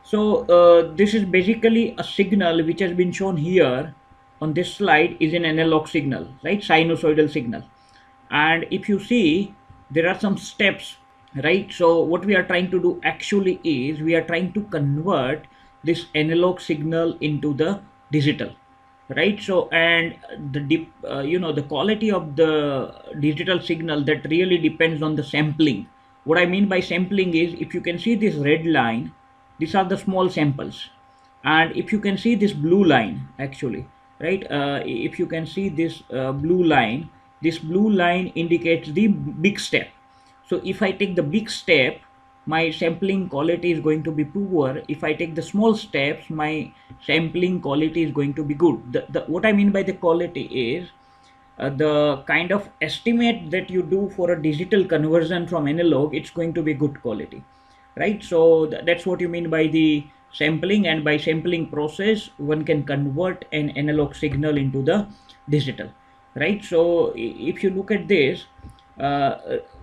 So this is basically a signal which has been shown here on this slide is an analog signal, right? Sinusoidal signal. And if you see, there are some steps, right? So what we are trying to do actually is we are trying to convert this analog signal into the digital, right? So and the quality of the digital signal, that really depends on the sampling. What I mean by sampling is, if you can see this red line, these are the small samples, and if you can see this blue line actually, right, if you can see this blue line, this blue line indicates the big step. So if I take the big step, my sampling quality is going to be poor. If I take the small steps, my sampling quality is going to be good. What I mean by the quality is the kind of estimate that you do for a digital conversion from analog, it's going to be good quality, right? So that's what you mean by the sampling, and by sampling process one can convert an analog signal into the digital, right? So if you look at this,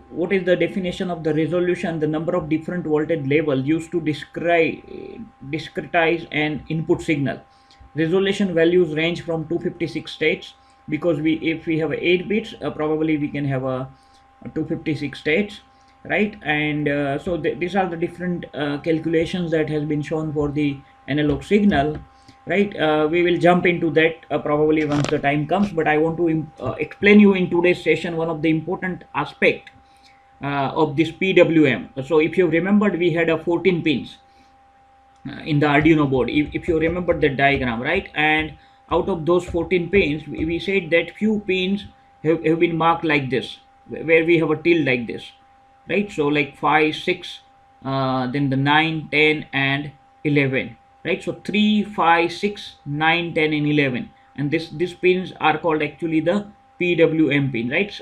what is the definition of the resolution? The number of different voltage levels used to discretize an input signal. Resolution values range from 256 states, because if we have 8 bits, probably we can have a 256 states, right? And so these are the different calculations that has been shown for the analog signal, right? We will jump into that probably once the time comes, but I want to explain you in today's session one of the important aspect of this PWM. So if you remembered, we had a 14 pins in the Arduino board, if you remember the diagram, right? And out of those 14 pins, we said that few pins have been marked like this, where we have a tilde like this, right? So like 5, 6, then the 9, 10 and 11, right? So 3, 5, 6, 9, 10 and 11, and these pins are called actually the PWM pin, right?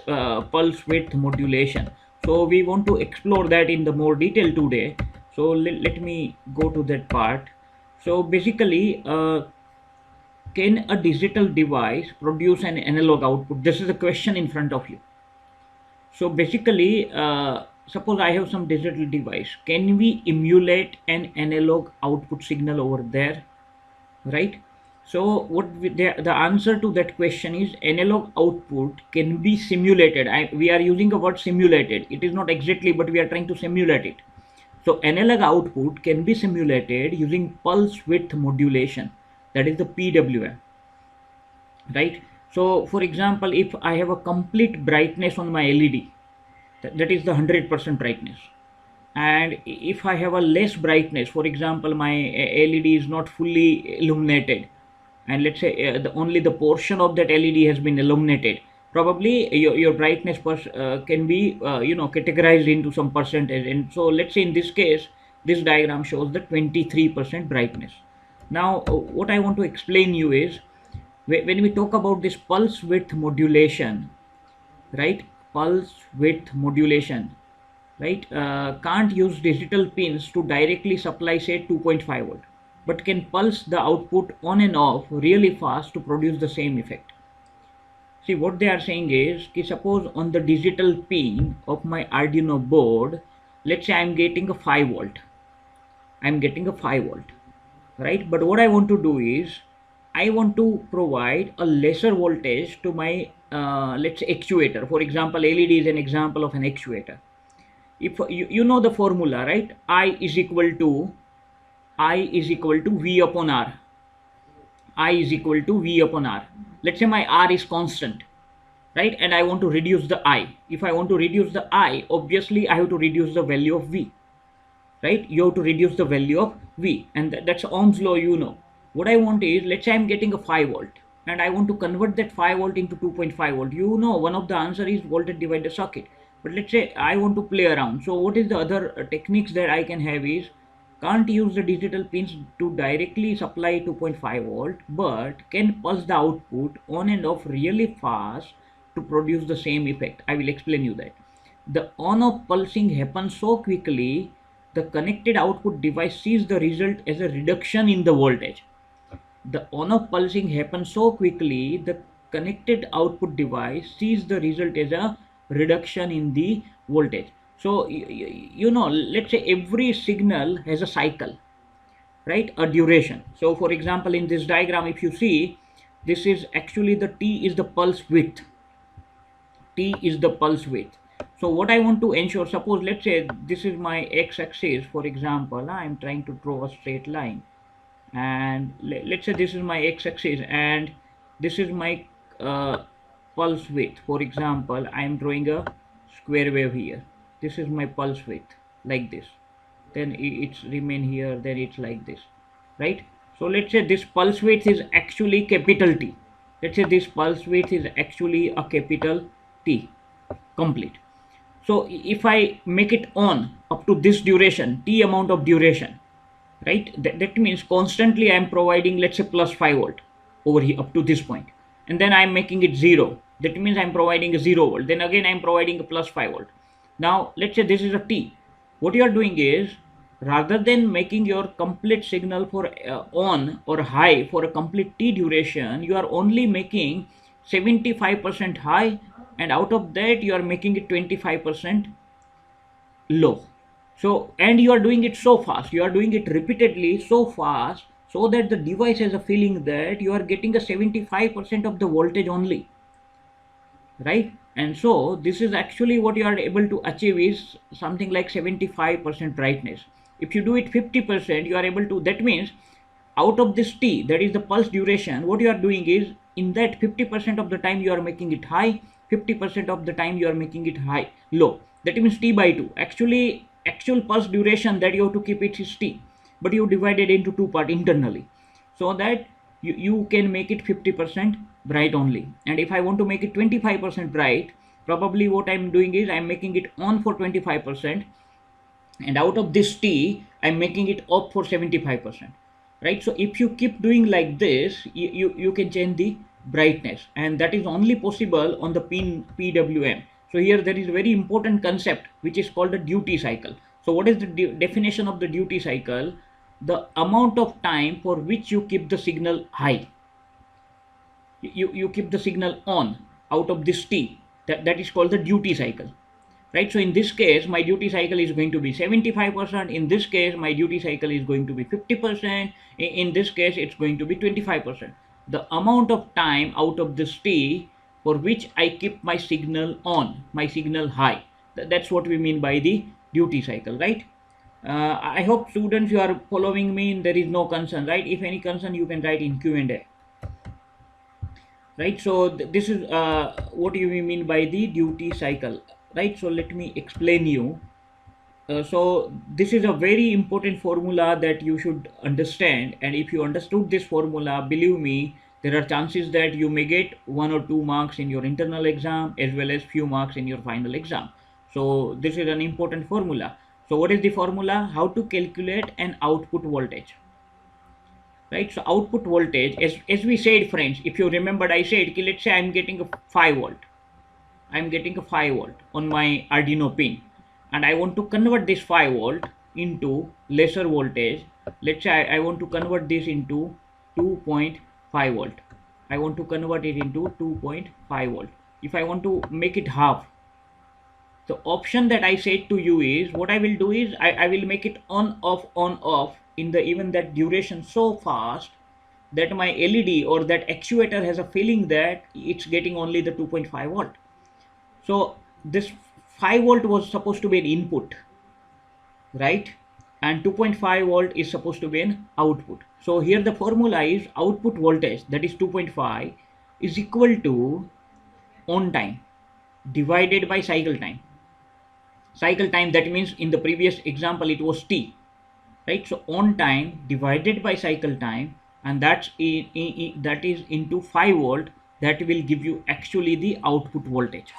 Pulse width modulation. So we want to explore that in the more detail today. So let me go to that part. So basically, can a digital device produce an analog output? This is a question in front of you. So basically, suppose I have some digital device. Can we emulate an analog output signal over there, right? So the answer to that question is analog output can be simulated. We are using a word simulated. It is not exactly, but we are trying to simulate it. So analog output can be simulated using pulse width modulation, that is the PWM, right? So for example, if I have a complete brightness on my LED, that is the 100% brightness, and if I have a less brightness, for example, my LED is not fully illuminated, and let's say only the portion of that LED has been illuminated, probably your brightness can be categorized into some percentage. And so let's say in this case, this diagram shows the 23% brightness. Now what I want to explain you is, when we talk about this pulse width modulation, right? Pulse width modulation, right? Can't use digital pins to directly supply say 2.5 volt, but can pulse the output on and off really fast to produce the same effect. See, what they are saying is, suppose on the digital pin of my Arduino board, let's say I'm getting a 5 volt. I'm getting a 5 volt, right? But what I want to do is, I want to provide a lesser voltage to my let's say actuator. For example, LED is an example of an actuator. If you know the formula, right? I is equal to V upon R. I is equal to V upon R. Let's say my R is constant, right? And I want to reduce the I. If I want to reduce the I, obviously I have to reduce the value of V, right? You have to reduce the value of V, and that's Ohm's law, you know. What I want is, let's say I'm getting a 5 volt, and I want to convert that 5 volt into 2.5 volt. You know, one of the answer is voltage divider circuit. But let's say I want to play around. So what is the other techniques that I can have is, can't use the digital pins to directly supply 2.5 volt, but can pulse the output on and off really fast to produce the same effect. I will explain you that. The on-off pulsing happens so quickly, the connected output device sees the result as a reduction in the voltage. The on-off pulsing happens so quickly, the connected output device sees the result as a reduction in the voltage. So let's say every signal has a cycle, right, a duration. So for example, in this diagram, if you see, this is actually the t is the pulse width. T is the pulse width. So what I want to ensure, suppose let's say this is my x-axis, for example, I'm trying to draw a straight line, and let's say this is my x-axis and this is my uh, pulse width. For example, I'm drawing a square wave here. This is my pulse width, like this. Then it's remain here, then it's like this, right? So let's say this pulse width is actually capital T. Let's say this pulse width is actually a capital T, complete. So if I make it on up to this duration, T amount of duration, right, that means constantly I'm providing, let's say, plus 5 volt over here up to this point, and then I'm making it 0. That means I'm providing a 0 volt, then again I'm providing a plus 5 volt. Now let's say this is a T. What you are doing is, rather than making your complete signal for on or high for a complete T duration, you are only making 75% high, and out of that you are making it 25% low. So, and you are doing it so fast, you are doing it repeatedly so fast, so that the device has a feeling that you are getting a 75% of the voltage only, right? And so this is actually what you are able to achieve is something like 75% brightness. If you do it 50%, you are able to, that means out of this T, that is the pulse duration, what you are doing is, in that 50% of the time you are making it high, 50% of the time you are making it high, low. That means T by 2. Actually, actual pulse duration that you have to keep it is T, but you divide it into two parts internally, so that you can make it 50% bright only. And if I want to make it 25% bright, probably what I'm doing is I'm making it on for 25%, and out of this T I'm making it up for 75%, right? So if you keep doing like this, you can change the brightness, and that is only possible on the pin PWM. So here there is a very important concept which is called the duty cycle. So what is the definition of the duty cycle? The amount of time for which you keep the signal high, you keep the signal on out of this T, that is called the duty cycle, right? So in this case my duty cycle is going to be 75%, in this case my duty cycle is going to be 50%, in this case it's going to be 25%. The amount of time out of this T for which I keep my signal on, my signal high, that's what we mean by the duty cycle, right? I hope students you are following me, and there is no concern, right? If any concern you can write in Q&A, right? So this is what do you mean by the duty cycle, right? So let me explain you. So this is a very important formula that you should understand, and if you understood this formula, believe me, there are chances that you may get 1 or 2 marks in your internal exam as well as few marks in your final exam. So this is an important formula. So what is the formula? How to calculate an output voltage, right? So output voltage, as we said friends, if you remembered, I said, okay, let's say I'm getting a 5 volt, I'm getting a 5 volt on my Arduino pin, and I want to convert this 5 volt into lesser voltage. Let's say I want to convert this into 2.5 volt. I want to convert it into 2.5 volt. If I want to make it half, the option that I said to you is, what I will do is I will make it on off in the even that duration so fast that my LED or that actuator has a feeling that it's getting only the 2.5 volt. So this 5 volt was supposed to be an input, right? And 2.5 volt is supposed to be an output. So here the formula is output voltage, that is 2.5, is equal to on time divided by cycle time. Cycle time, that means in the previous example it was T, right? So on time divided by cycle time, and that is into 5 volt, that will give you actually the output voltage,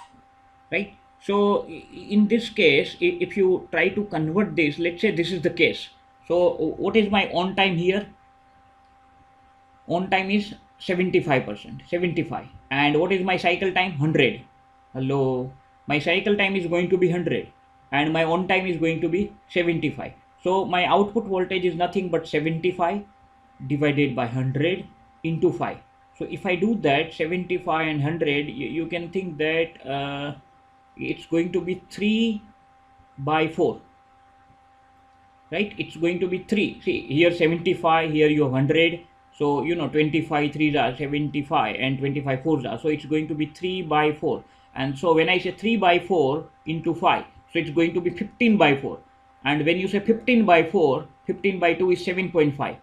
right? So in this case, if you try to convert this, let's say this is the case. So what is my on time here? On time is 75%, 75. And what is my cycle time? 100. Hello, my cycle time is going to be 100 and my on time is going to be 75. So my output voltage is nothing but 75 divided by 100 into 5. So if I do that, 75 and 100, you can think that it's going to be 3 by 4, right? It's going to be 3. See, here 75, here you have 100. So, 25 3s are 75 and 25 4s are. So, it's going to be 3 by 4. And so, when I say 3 by 4 into 5, so it's going to be 15 by 4. And when you say 15 by 4, 15 by 2 is 7.5.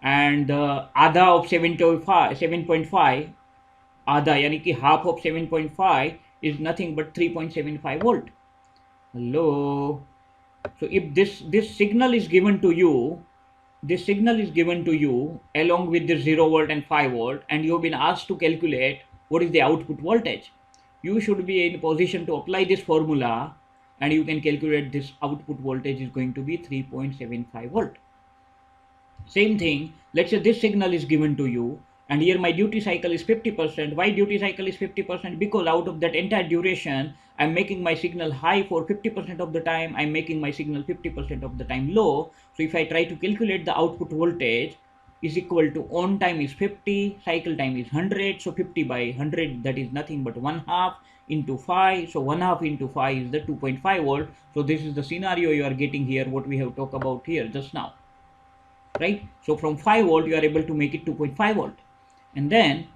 And the ADA of 7.5, ADA, yani ki half of 7.5 is nothing but 3.75 volt. Hello. So if this signal is given to you, this signal is given to you along with the 0 volt and 5 volt, and you have been asked to calculate what is the output voltage. You should be in position to apply this formula, and you can calculate this output voltage is going to be 3.75 volt. Same thing, let's say this signal is given to you, and here my duty cycle is 50%. Why duty cycle is 50%? Because out of that entire duration, I'm making my signal high for 50% of the time, I'm making my signal 50% of the time low. So if I try to calculate the output voltage is equal to on time is 50, cycle time is 100, so 50 by 100, that is nothing but 1/2 into 5, so 1/2 into 5 is the 2.5 volt. So this is the scenario you are getting here, what we have talked about here just now, right? So from 5 volt you are able to make it 2.5 volt, and then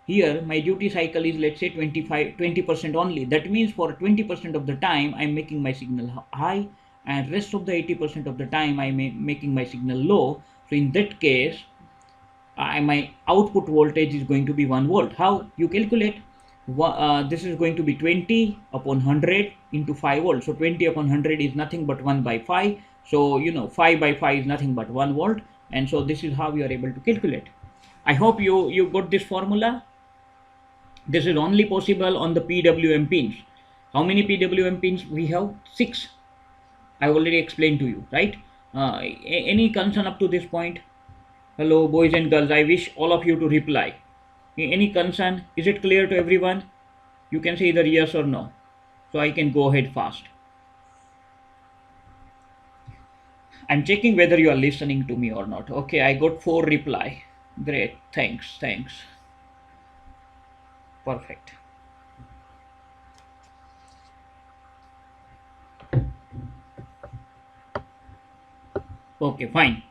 here my duty cycle is, let's say, 20% only. That means for 20% of the time I'm making my signal high, and rest of the 80% of the time I'm making my signal low. So in that case, my output voltage is going to be 1 volt. How you calculate? This is going to be 20 upon 100 into 5 volts. So 20 upon 100 is nothing but 1 by 5. So 5 by 5 is nothing but 1 volt, and so this is how you are able to calculate. I hope you got this formula. This is only possible on the PWM pins. How many PWM pins we have? 6. I already explained to you, right? Any concern up to this point? Hello, boys and girls. I wish all of you to reply. Any concern? Is it clear to everyone? You can say either yes or no, so I can go ahead fast. I'm checking whether you are listening to me or not. Okay, I got 4 reply. Great, thanks. Perfect. Okay, fine.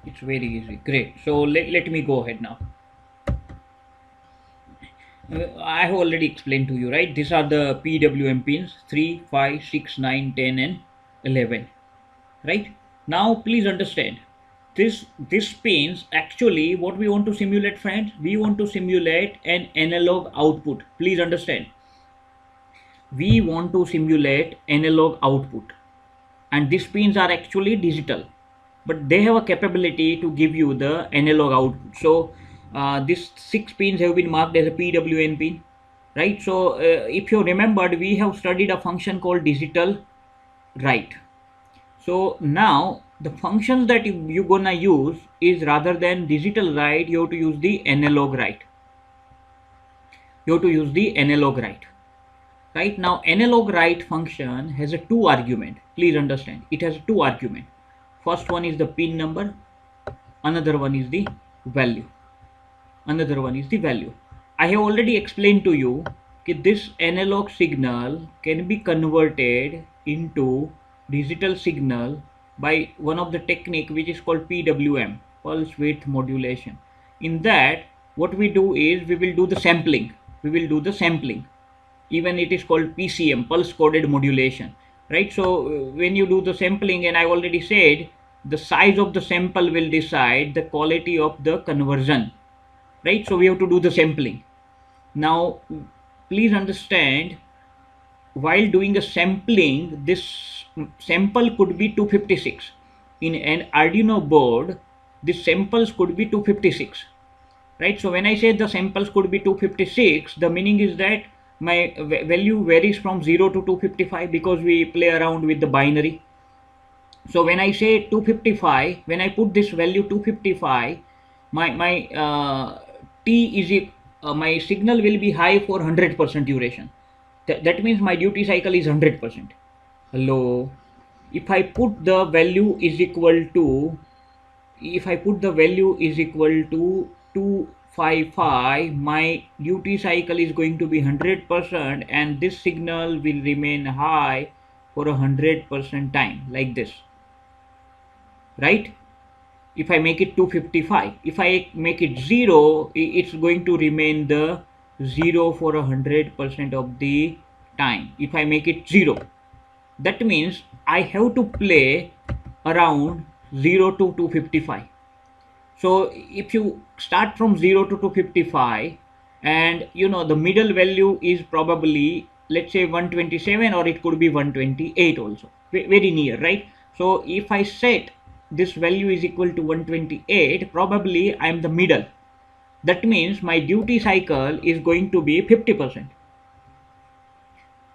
It's very easy. Great. So let me go ahead now. I have already explained to you, right? These are the PWM pins 3, 5, 6, 9, 10 and 11, right? Now please understand, this pins, actually what we want to simulate, friends, we want to simulate an analog output. Please understand, we want to simulate analog output, and these pins are actually digital, but they have a capability to give you the analog output. So these 6 pins have been marked as a PWM pin, right? So if you remembered, we have studied a function called digital write. So now the functions that you're gonna use is, rather than digital write, you have to use the analog write. Right now, analog write function has a 2 argument. Please understand, it has 2 argument. First one is the pin number, another one is the value. I have already explained to you that this analog signal can be converted into digital signal by one of the technique which is called PWM, pulse width modulation. In that, what we do is we will do the sampling. Even it is called PCM, pulse coded modulation, right? So when you do the sampling, and I already said, the size of the sample will decide the quality of the conversion, right? So we have to do the sampling. Now please understand, while doing a sampling, this sample could be 256. In an Arduino board, the samples could be 256, right? So when I say the samples could be 256, the meaning is that my value varies from 0 to 255, because we play around with the binary. So when I say 255, when I put this value 255, my t is my signal will be high for 100% duration. That means my duty cycle is 100%. Hello. If I put the value is equal to 255, my duty cycle is going to be 100%, and this signal will remain high for 100% time, like this. right? If I make it 255, if I make it 0, it's going to remain the 0 for 100% of the time. If I make it 0, that means I have to play around 0 to 255. So if you start from 0 to 255, and the middle value is probably, let's say, 127, or it could be 128 also, very near, right? So if I set this value is equal to 128, probably I'm the middle. That means my duty cycle is going to be 50%.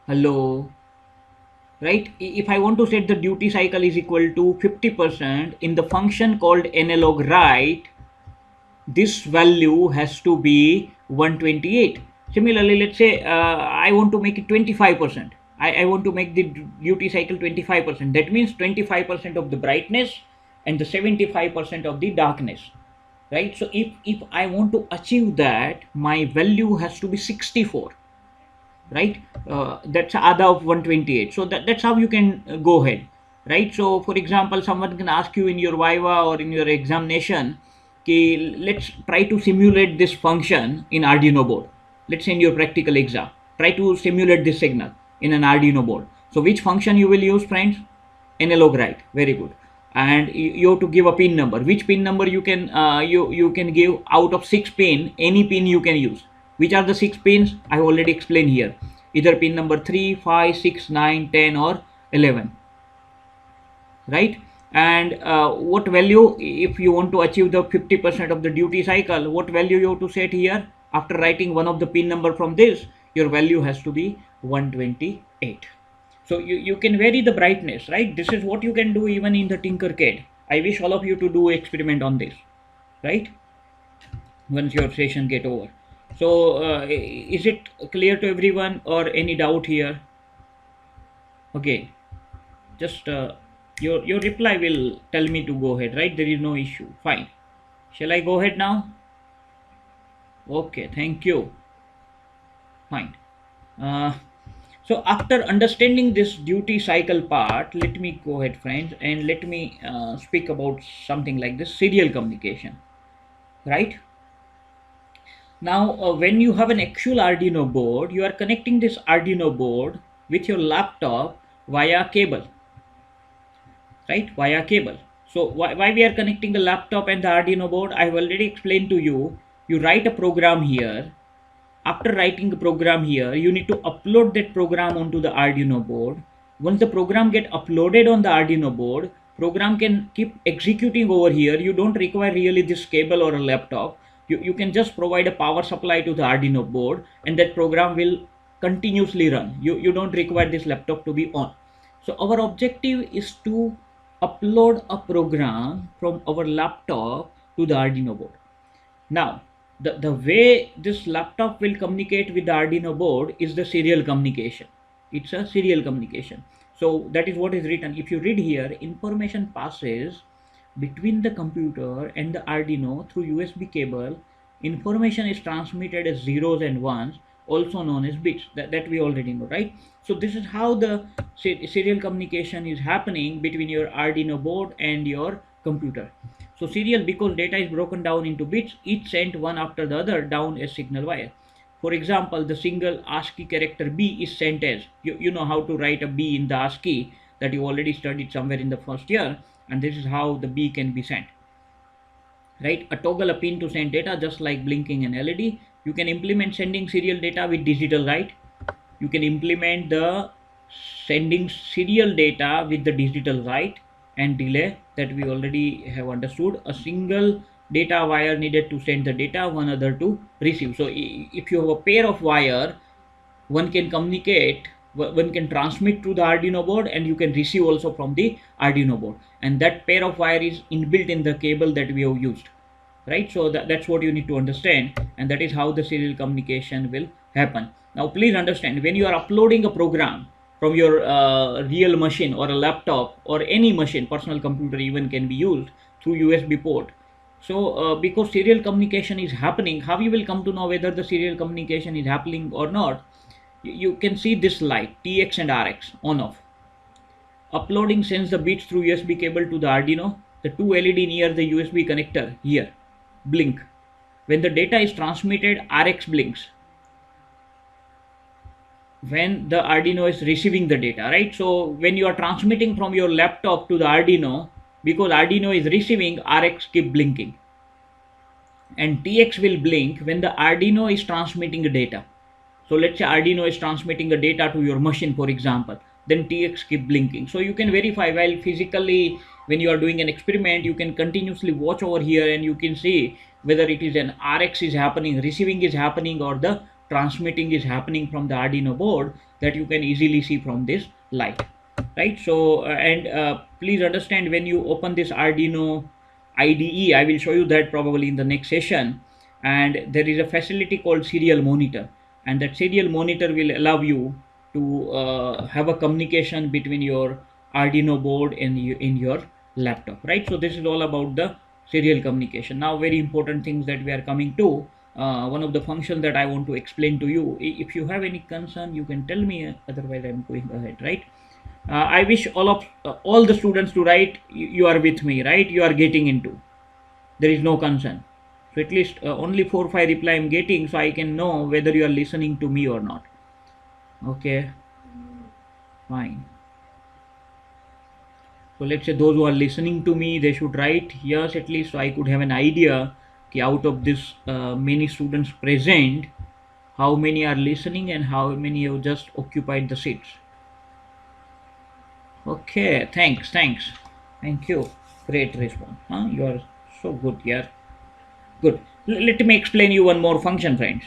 Hello, right? If I want to set the duty cycle is equal to 50% in the function called analog write, this value has to be 128. Similarly, let's say I want to make it 25%. I want to make the duty cycle 25%. That means 25% of the brightness and the 75% of the darkness, right? So if I want to achieve that, my value has to be 64, right? That's ADA of 128. So that's how you can go ahead, right? So for example, someone can ask you in your viva or in your examination, okay, let's try to simulate this function in Arduino board. Let's say in your practical exam, try to simulate this signal in an Arduino board. So which function you will use, friends? Analog write. Very good. And you have to give a pin number. Which pin number you can you can give out of 6 pin? Any pin you can use. Which are the 6 pins? I have already explained here. Either pin number 3, 5, 6, 9, 10, or 11, right? And what value, if you want to achieve the 50% of the duty cycle, what value you have to set here? After writing one of the pin number from this, your value has to be 128. So you can vary the brightness, right? This is what you can do even in the Tinkercad. I wish all of you to do experiment on this, right? Once your session get over. So is it clear to everyone, or any doubt here? Okay, just your reply will tell me to go ahead, right? There is no issue. Fine. Shall I go ahead now? Okay, thank you. Fine. Uh, so after understanding this duty cycle part, let me go ahead, friends, and let me speak about something like this serial communication, right? Now, when you have an actual Arduino board, you are connecting this Arduino board with your laptop via cable, right? Via cable. So why we are connecting the laptop and the Arduino board? I have already explained to you. You write a program here. After writing the program here, you need to upload that program onto the Arduino board. Once the program get uploaded on the Arduino board, program can keep executing over here. You don't require really this cable or a laptop. You can just provide a power supply to the Arduino board, and that program will continuously run. You don't require this laptop to be on. So our objective is to upload a program from our laptop to the Arduino board. Now, the way this laptop will communicate with the Arduino board is the serial communication. It's a serial communication. So that is what is written. If you read here, information passes between the computer and the Arduino through USB cable. Information is transmitted as zeros and ones, also known as bits. That we already know, right? So this is how the serial communication is happening between your Arduino board and your computer. So serial, because data is broken down into bits, each sent one after the other down a signal wire. For example, the single ASCII character B is sent as, you know how to write a B in the ASCII, that you already studied somewhere in the first year, and this is how the B can be sent, right? A toggle, a pin to send data, just like blinking an LED. You can implement sending serial data with digital write. You can implement the sending serial data with the digital write and delay, that we already have understood. A single data wire needed to send the data, one other to receive. So if you have a pair of wire, one can communicate, one can transmit to the Arduino board, and you can receive also from the Arduino board, and that pair of wire is inbuilt in the cable that we have used, right? So that's what you need to understand, and that is how the serial communication will happen. Now please understand, when you are uploading a program from your real machine or a laptop or any machine, personal computer even can be used through USB port. So because serial communication is happening, how you will come to know whether the serial communication is happening or not? You can see this light TX and RX on off. Uploading sends the bits through USB cable to the Arduino. the two LED near the USB connector here blink. When the data is transmitted, RX blinks. When the Arduino is receiving the data, right? So when you are transmitting from your laptop to the Arduino, because Arduino is receiving, RX keep blinking. And TX will blink when the Arduino is transmitting the data. So let's say Arduino is transmitting the data to your machine, for example, then TX keep blinking. So you can verify while physically when you are doing an experiment, you can continuously watch over here and you can see whether it is an RX is happening, receiving is happening, or the transmitting is happening from the Arduino board, that you can easily see from this light, right? So please understand, when you open this Arduino IDE, I will show you that probably in the next session, and there is a facility called serial monitor, and that serial monitor will allow you to have a communication between your Arduino board and in your laptop, right? So this is all about the serial communication. Now very important things that we are coming to, one of the functions that I want to explain to you. If you have any concern, you can tell me, otherwise I'm going ahead, right? I wish all the students to write, you are with me, right? You are getting into, there is no concern. So at least only 4 or 5 reply I'm getting, so I can know whether you are listening to me or not. Okay, fine. So let's say those who are listening to me, they should write yes at least, so I could have an idea out of this many students present, how many are listening and how many have just occupied the seats. Okay, thanks, thank you, great response, huh? You are so good here. Good. Let me explain you one more function, friends.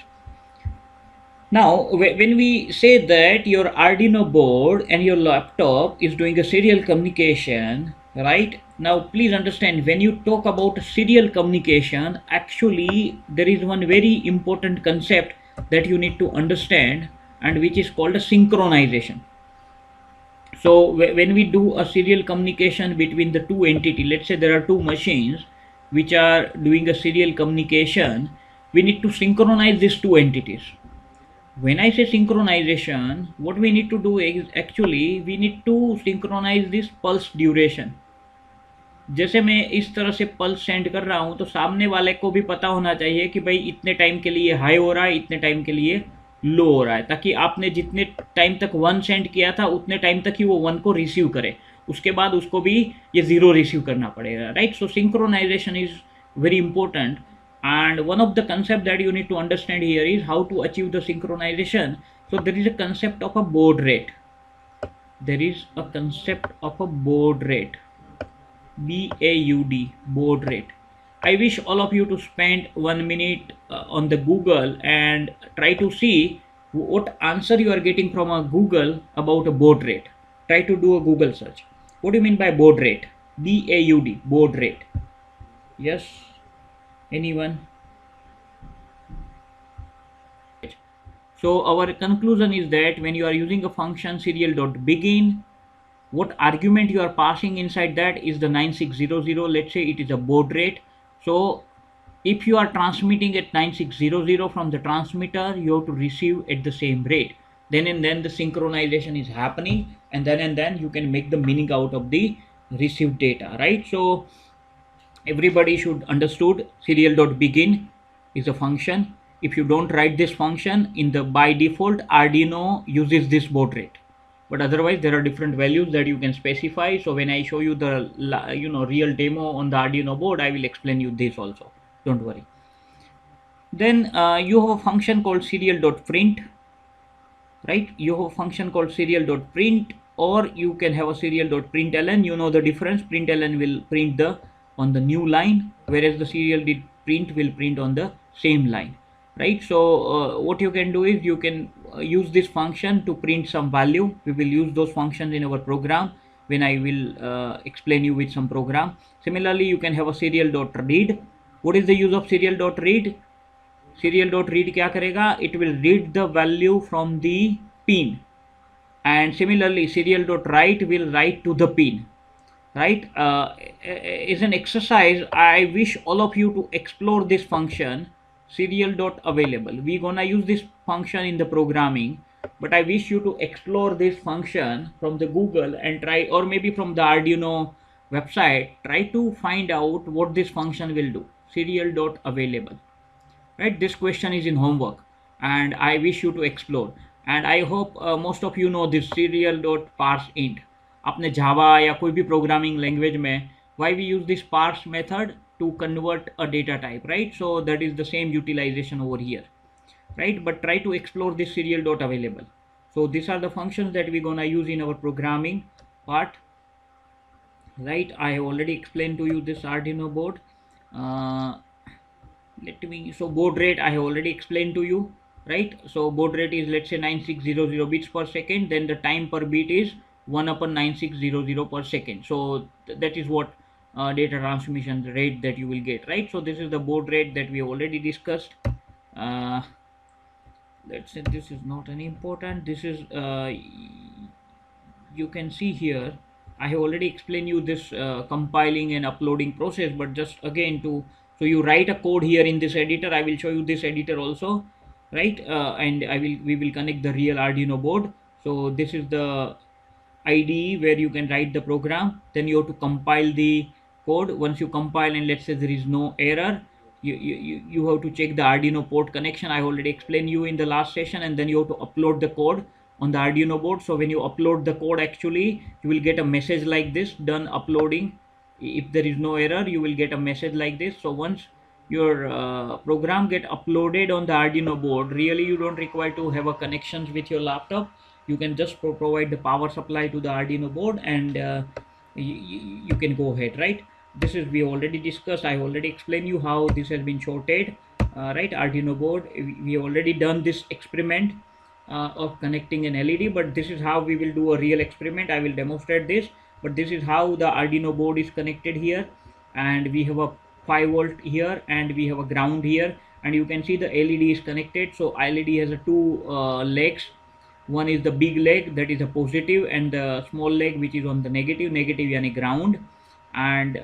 Now, when we say that your Arduino board and your laptop is doing a serial communication, right? Now, please understand, when you talk about serial communication, actually, there is one very important concept that you need to understand, and which is called a synchronization. So, when we do a serial communication between the two entities, let's say there are two machines which are doing a serial communication, we need to synchronize these two entities. When I say synchronization, what we need to do is actually we need to synchronize this pulse duration. जैसे मैं इस तरह से pulse send कर रहा हूँ, तो सामने वाले को भी पता होना चाहिए कि भाई इतने टाइम के लिए हाई हो रहा है, इतने टाइम के लिए लो हो रहा है, ताकि आपने जितने टाइम तक 1 सेंड किया था उतने टाइम तक ही वो 1 को रिसीव करे, उसके बाद उसको भी ये 0 रिसीव करना पड़ेगा, right? So synchronisation is very important, and one of the concept that you need to understand here is how to achieve the synchronization. So there is a concept of a baud rate. There is a concept of a baud rate, BAUD, baud rate. I wish all of you to spend 1 minute on the Google and try to see what answer you are getting from a Google about a baud rate. Try to do a Google search. What do you mean by baud rate? BAUD, baud rate. Yes, anyone? So our conclusion is that when you are using a function serial.begin, what argument you are passing inside that is the 9600. Let's say it is a baud rate. So if you are transmitting at 9600 from the transmitter, you have to receive at the same rate. Then and then the synchronization is happening, and then you can make the meaning out of the received data, right? So everybody should understood serial.begin is a function. If you don't write this function in the by default, Arduino uses this baud rate, but otherwise there are different values that you can specify. So when I show you the real demo on the Arduino board, I will explain you this also, don't worry. Then you have a function called serial.print, right? You have a function called serial.print, or you can have a serial.println. You know the difference. Println will print the on the new line, whereas the serial.print will print on the same line, right? So what you can do is you can use this function to print some value. We will use those functions in our program when I will explain you with some program. Similarly, you can have a serial.read. What is the use of serial.read? Serial.read क्या करेगा? It will read the value from the pin, and similarly serial.write will write to the pin, right? Is an exercise. I wish all of you to explore this function serial.available. We're gonna use this function in the programming, but I wish you to explore this function from the Google and try, or maybe from the Arduino website, try to find out what this function will do. Serial.available. Right, this question is in homework and I wish you to explore, and I hope most of you know this serial.parseInt. अपने Java या कोई भी programming language में, why we use this parse method to convert a data type, right? So that is the same utilization over here, right? But try to explore this serial.available. So these are the functions that we're gonna use in our programming part, right? I have already explained to you this Arduino board. uh, Let me, so baud rate I have already explained to you, right? So baud rate is, let's say, 9600 bits per second, then the time per bit is 1 upon 9600 per second. So that is what data transmission rate that you will get, right? So this is the baud rate that we have already discussed. Let's say this is not any important. This is you can see here I have already explained you this compiling and uploading process, but just again to, so you write a code here in this editor. I will show you this editor also, right? And we will connect the real Arduino board. So this is the IDE where you can write the program. Then you have to compile the code. Once you compile and let's say there is no error, you have to check the Arduino port connection. I already explained you in the last session, and then you have to upload the code on the Arduino board. So when you upload the code, actually you will get a message like this, done uploading. If there is no error, you will get a message like this. So once your program get uploaded on the Arduino board, really you don't require to have a connections with your laptop. You can just provide the power supply to the Arduino board, and you can go ahead, right? This is, we already discussed, I already explained you how this has been shorted, right? Arduino board, we already done this experiment of connecting an LED, but this is how we will do a real experiment. I will demonstrate this, but this is how the Arduino board is connected here, and we have a 5 volt here and we have a ground here, and you can see the LED is connected. So LED has a two legs. One is the big leg, that is a positive, and the small leg which is on the negative yani ground. And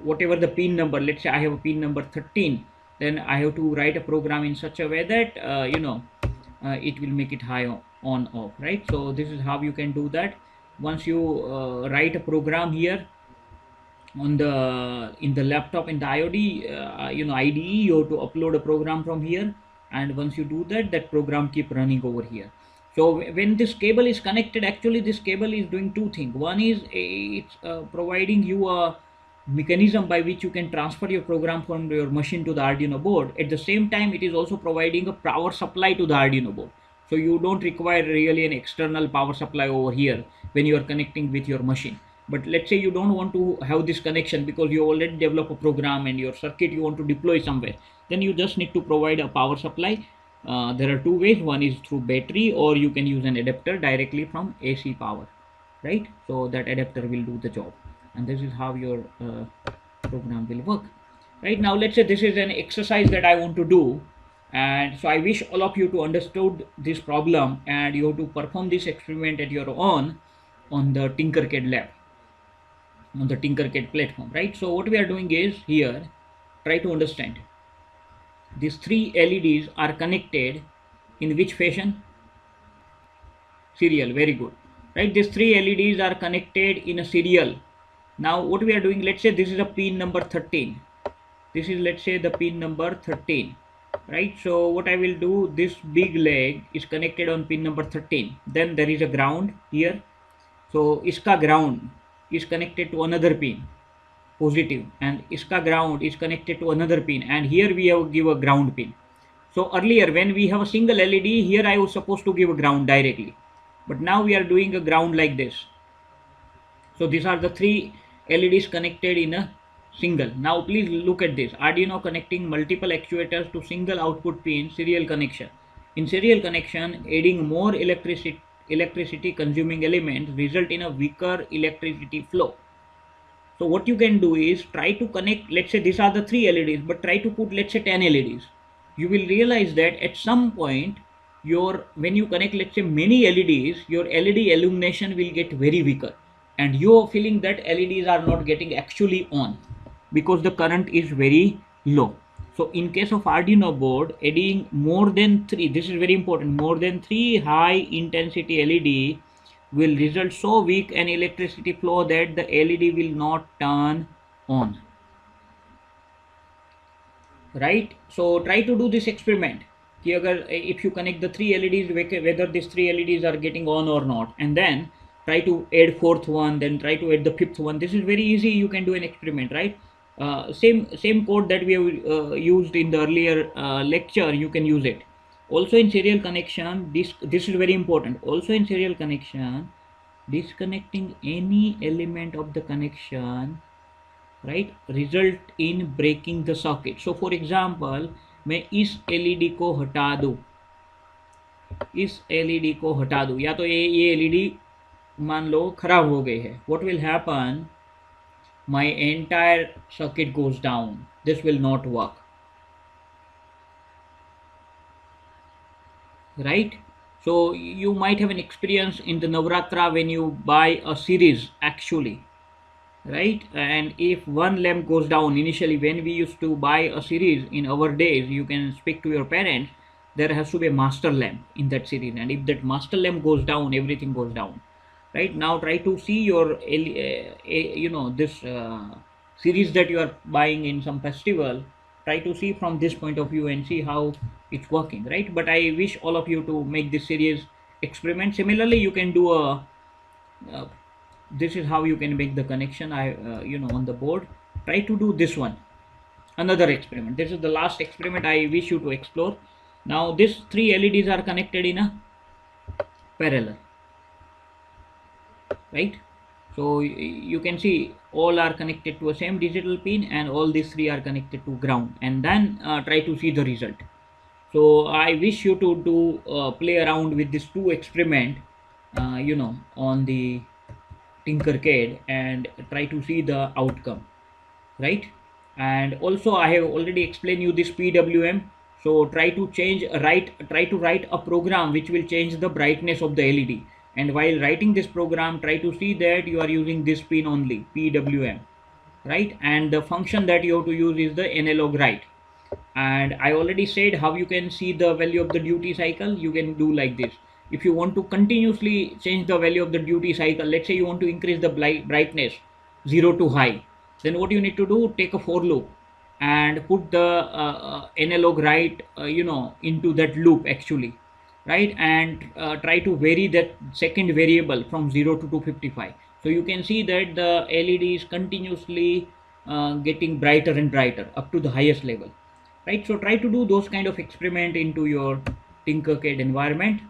whatever the pin number, let's say I have a pin number 13, then I have to write a program in such a way that it will make it high on off, right? So this is how you can do that. Once you write a program here on the, in the laptop, in the IOD IDE, you have to upload a program from here, and once you do that, that program keep running over here. So when this cable is connected, actually this cable is doing two things. One is it's providing you a mechanism by which you can transfer your program from your machine to the Arduino board. At the same time, it is also providing a power supply to the Arduino board. So you don't require really an external power supply over here when you are connecting with your machine. But let's say you don't want to have this connection because you already develop a program and your circuit you want to deploy somewhere, then you just need to provide a power supply. There are two ways. One is through battery, or you can use an adapter directly from AC power, right? So that adapter will do the job, and this is how your program will work. Right, now let's say this is an exercise that I want to do, and so I wish all of you to understood this problem, and you have to perform this experiment at your own on the Tinkercad lab, on the Tinkercad platform, right? So what we are doing is here, try to understand. These three LEDs are connected in which fashion? Serial, very good, right? These three LEDs are connected in a serial. Now what we are doing, let's say this is a pin number 13. This is, let's say, the pin number 13, right? So what I will do, this big leg is connected on pin number 13. Then there is a ground here. So iska ground is connected to another pin, positive, and iska ground is connected to another pin, and here we have give a ground pin. So earlier when we have a single LED, here I was supposed to give a ground directly, but now we are doing a ground like this. So these are the three LEDs connected in a single. Now please look at this. Arduino connecting multiple actuators to single output pin, serial connection. In serial connection, adding more electricity consuming elements result in a weaker electricity flow. So what you can do is try to connect, let's say these are the three LEDs, but try to put, let's say, 10 LEDs. You will realize that at some point, when you connect, let's say, many LEDs, your LED illumination will get very weaker, and you are feeling that LEDs are not getting actually on because the current is very low. So in case of Arduino board, adding more than three, this is very important, more than three high intensity LED will result so weak an electricity flow that the LED will not turn on. Right? So try to do this experiment कि अगर if you connect the three LEDs, whether these three LEDs are getting on or not, and then try to add fourth one, then try to add the fifth one. This is very easy. You can do an experiment, right? Same code that we have used in the earlier lecture, you can use it. Also in serial connection, this is very important. Also in serial connection, disconnecting any element of the connection, right, result in breaking the socket. So for example, मैं इस LED को हटा दूं, इस LED को हटा दूं, या तो ये एलईडी मान लो खराब हो गई है, what will happen, my entire circuit goes down, this will not work, right? So you might have an experience in the Navratra when you buy a series actually, right? And if one lamp goes down, initially when we used to buy a series in our days, you can speak to your parents, there has to be a master lamp in that series, and if that master lamp goes down, everything goes down, right? Now try to see your this series that you are buying in some festival, try to see from this point of view and see how it's working, right? But I wish all of you to make this series experiment. Similarly, you can do a this is how you can make the connection. On the board, try to do this one, another experiment. This is the last experiment I wish you to explore. Now these three LEDs are connected in a parallel, right? So you can see all are connected to a same digital pin, and all these three are connected to ground, and then try to see the result. So I wish you to do play around with these two experiment on the Tinkercad and try to see the outcome, right? And also I have already explained you this PWM. So try to write a program which will change the brightness of the LED, and while writing this program, try to see that you are using this pin only, PWM, right? And the function that you have to use is the analog write. And I already said how you can see the value of the duty cycle. You can do like this. If you want to continuously change the value of the duty cycle, let's say you want to increase the brightness 0 to high, then what you need to do, take a for loop and put the analog write into that loop actually, right? And try to vary that second variable from 0 to 255. So you can see that the LED is continuously getting brighter and brighter up to the highest level, right? So try to do those kind of experiment into your Tinkercad environment.